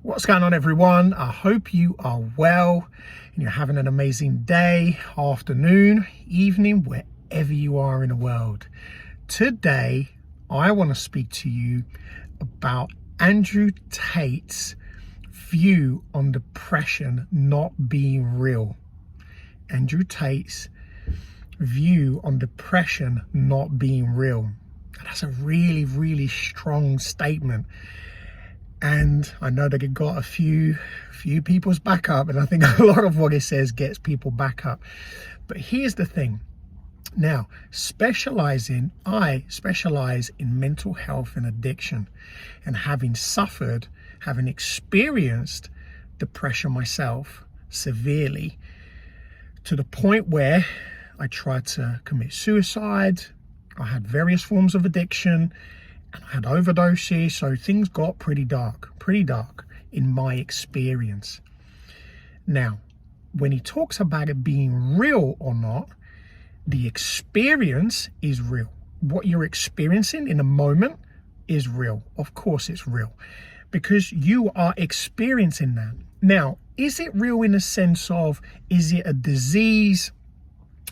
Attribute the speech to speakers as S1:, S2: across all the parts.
S1: What's going on, everyone? I hope you are well and you're having an amazing day, afternoon, evening, wherever you are in the world. Today, I want to speak to you about Andrew Tate's view on depression not being real. Andrew Tate's view on depression not being real. And that's a really, really strong statement. And I know that it got a few people's back up, and I think a lot of what it says gets people back up. But here's the thing. Now, I specialize in mental health and addiction, and having experienced depression myself severely, to the point where I tried to commit suicide. I had various forms of addiction, and I had overdoses, so things got pretty dark in my experience. Now, when he talks about it being real or not, the experience is real. What you're experiencing in a moment is real. Of course it's real, because you are experiencing that. Now, is it real in the sense of, is it a disease?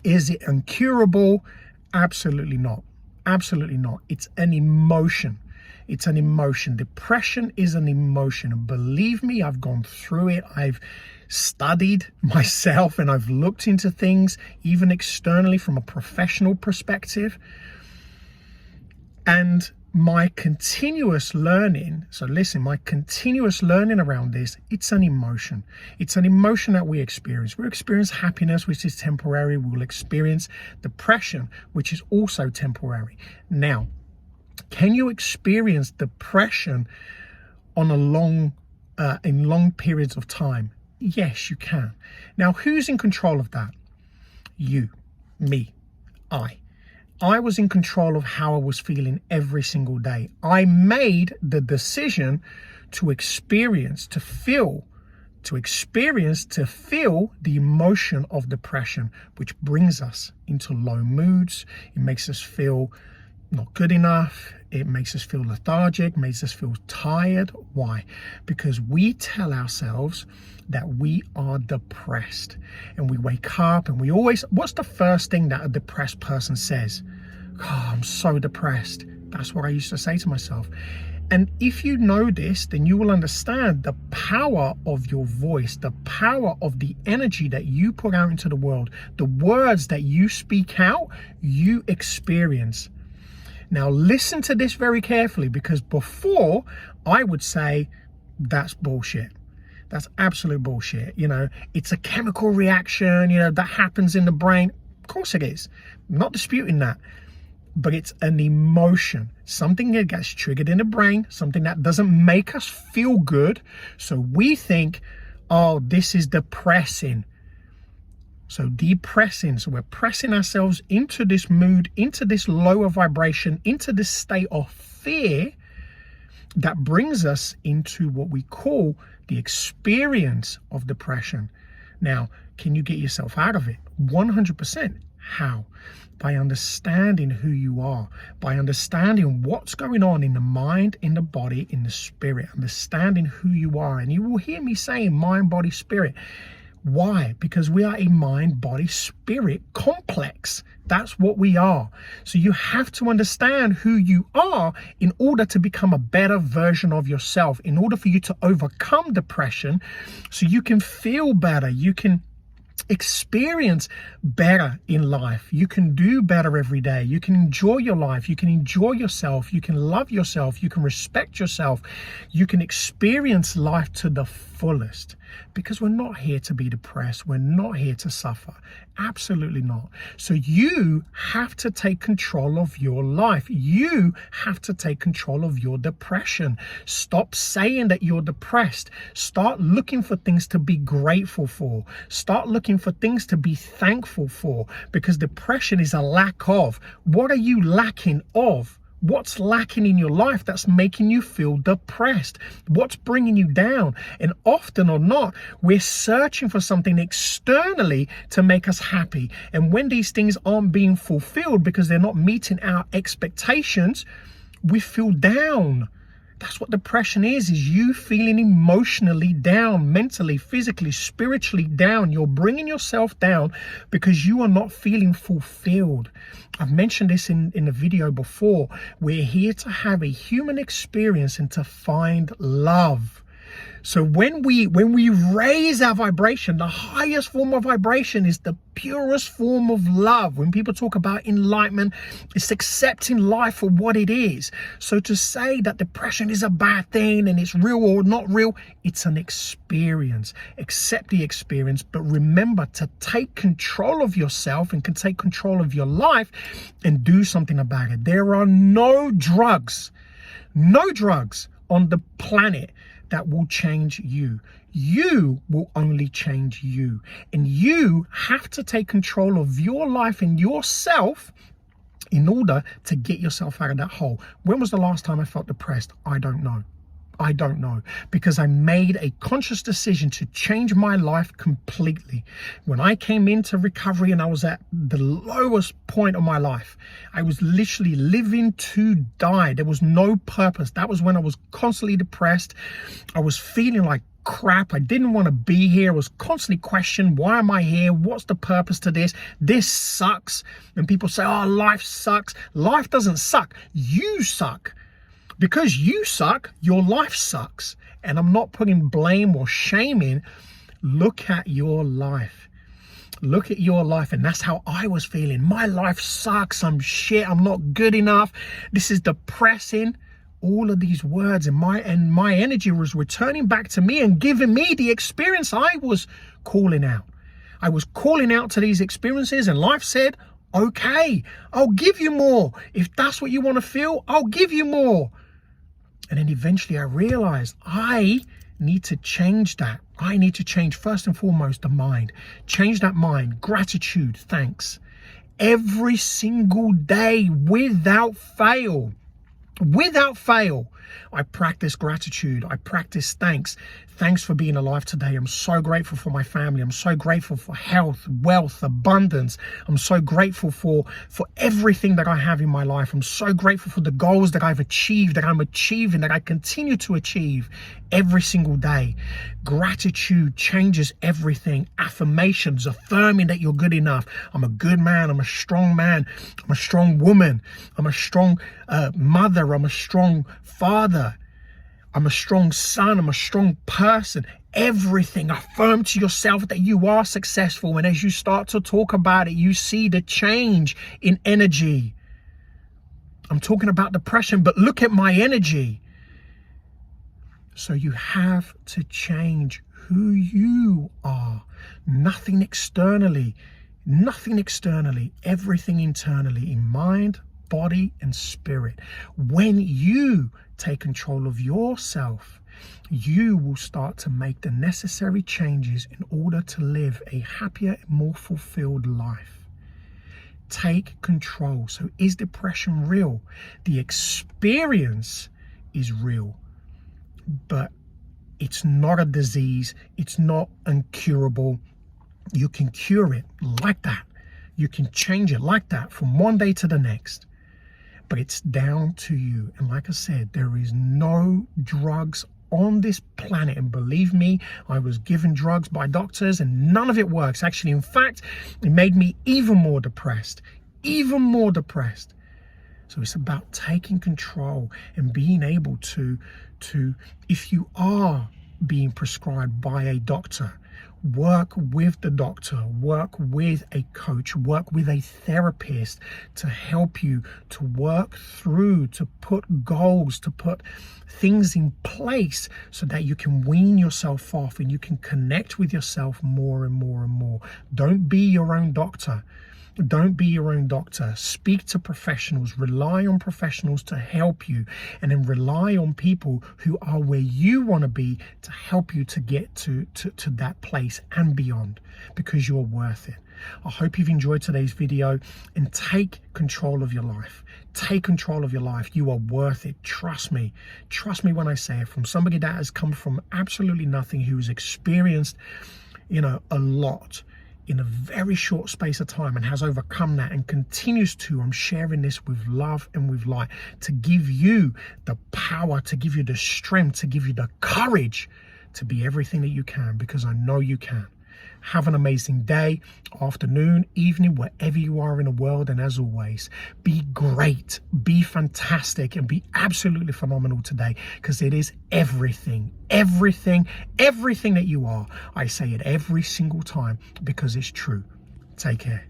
S1: Is it incurable? Absolutely not. Absolutely not. It's an emotion. It's an emotion. Depression is an emotion. And believe me, I've gone through it. I've studied myself and I've looked into things, even externally from a professional perspective. And my continuous learning, my continuous learning around this, it's an emotion. It's an emotion that we experience. We experience happiness, which is temporary. We'll experience depression, which is also temporary. Now, can you experience depression on in long periods of time? Yes, you can. Now, who's in control of that? You, me, I was in control of how I was feeling every single day. I made the decision to experience the emotion of depression, which brings us into low moods. It makes us feel not good enough. It makes us feel lethargic, makes us feel tired. Why? Because we tell ourselves that we are depressed, and we wake up and what's the first thing that a depressed person says? Oh, I'm so depressed. That's what I used to say to myself. And if you know this, then you will understand the power of your voice, the power of the energy that you put out into the world, the words that you speak out, you experience. Now, listen to this very carefully, because before I would say that's bullshit. That's absolute bullshit. It's a chemical reaction, that happens in the brain. Of course it is. I'm not disputing that. But it's an emotion, something that gets triggered in the brain, something that doesn't make us feel good. So we think, oh, this is depressing. So we're pressing ourselves into this mood, into this lower vibration, into this state of fear that brings us into what we call the experience of depression. Now, can you get yourself out of it? 100%. How? By understanding who you are, by understanding what's going on in the mind, in the body, in the spirit, understanding who you are. And you will hear me saying mind, body, spirit. Why? Because we are a mind, body, spirit complex. That's what we are. So you have to understand who you are in order to become a better version of yourself, in order for you to overcome depression, so you can feel better, you can experience better in life. You can do better every day. You can enjoy your life. You can enjoy yourself. You can love yourself. You can respect yourself. You can experience life to the fullest, because we're not here to be depressed. We're not here to suffer. Absolutely not. So you have to take control of your life. You have to take control of your depression. Stop saying that you're depressed. Start looking for things to be grateful for. Start looking for things to be thankful for, because depression is a lack of. What are you lacking of? What's lacking in your life that's making you feel depressed? What's bringing you down? And often or not, we're searching for something externally to make us happy. And when these things aren't being fulfilled because they're not meeting our expectations, we feel down. That's what depression is you feeling emotionally down, mentally, physically, spiritually down. You're bringing yourself down because you are not feeling fulfilled. I've mentioned this in a video before. We're here to have a human experience and to find love. So when we raise our vibration, the highest form of vibration is the purest form of love. When people talk about enlightenment, it's accepting life for what it is. So to say that depression is a bad thing and it's real or not real, it's an experience. Accept the experience, but remember to take control of yourself and can take control of your life and do something about it. There are no drugs on the planet that will change you. You will only change you. And you have to take control of your life and yourself in order to get yourself out of that hole. When was the last time I felt depressed? I don't know. Because I made a conscious decision to change my life completely. When I came into recovery and I was at the lowest point of my life, I was literally living to die. There was no purpose. That was when I was constantly depressed. I was feeling like crap. I didn't want to be here. I was constantly questioning, why am I here? What's the purpose to this? This sucks. And people say, oh, life sucks. Life doesn't suck. You suck. Because you suck, your life sucks. And I'm not putting blame or shame in. Look at your life. Look at your life. And that's how I was feeling. My life sucks. I'm shit. I'm not good enough. This is depressing. All of these words and my energy was returning back to me and giving me the experience I was calling out. I was calling out to these experiences, and life said, okay, I'll give you more. If that's what you want to feel, I'll give you more. And then eventually I realized I need to change that. I need to change first and foremost the mind. Change that mind. Gratitude, thanks. Every single day without fail. Without fail, I practice gratitude. I practice thanks. Thanks for being alive today. I'm so grateful for my family. I'm so grateful for health, wealth, abundance. I'm so grateful for everything that I have in my life. I'm so grateful for the goals that I've achieved, that I'm achieving, that I continue to achieve every single day. Gratitude changes everything. Affirmations, affirming that you're good enough. I'm a good man. I'm a strong man. I'm a strong woman. I'm a strong mother. I'm a strong father. I'm a strong son. I'm a strong person. Everything. Affirm to yourself that you are successful. And as you start to talk about it, you see the change in energy. I'm talking about depression, but look at my energy. So you have to change who you are. Nothing externally. Nothing externally. Everything internally, in mind, body, and spirit. When you take control of yourself, you will start to make the necessary changes in order to live a happier and more fulfilled life. Take control. So is depression real? The experience is real, but it's not a disease. It's not incurable. You can cure it like that. You can change it like that from one day to the next. But it's down to you. And like I said, there is no drugs on this planet. And believe me, I was given drugs by doctors and none of it works. Actually, in fact, it made me even more depressed. Even more depressed. So it's about taking control and being able to if you are being prescribed by a doctor, work with the doctor, work with a coach, work with a therapist to help you to work through, to put goals, to put things in place so that you can wean yourself off and you can connect with yourself more and more and more. Don't be your own doctor. Don't be your own doctor. Speak to professionals. Rely on professionals to help you, and then rely on people who are where you want to be to help you to get to that place and beyond, because you're worth it. I hope you've enjoyed today's video, and take control of your life. Take control of your life. You are worth it. Trust me. Trust me when I say it, from somebody that has come from absolutely nothing, who's experienced, a lot in a very short space of time and has overcome that and continues to. I'm sharing this with love and with light to give you the power, to give you the strength, to give you the courage to be everything that you can, because I know you can. Have an amazing day, afternoon, evening, wherever you are in the world. And as always, be great, be fantastic, and be absolutely phenomenal today, because it is everything that you are. I say it every single time because it's true. Take care.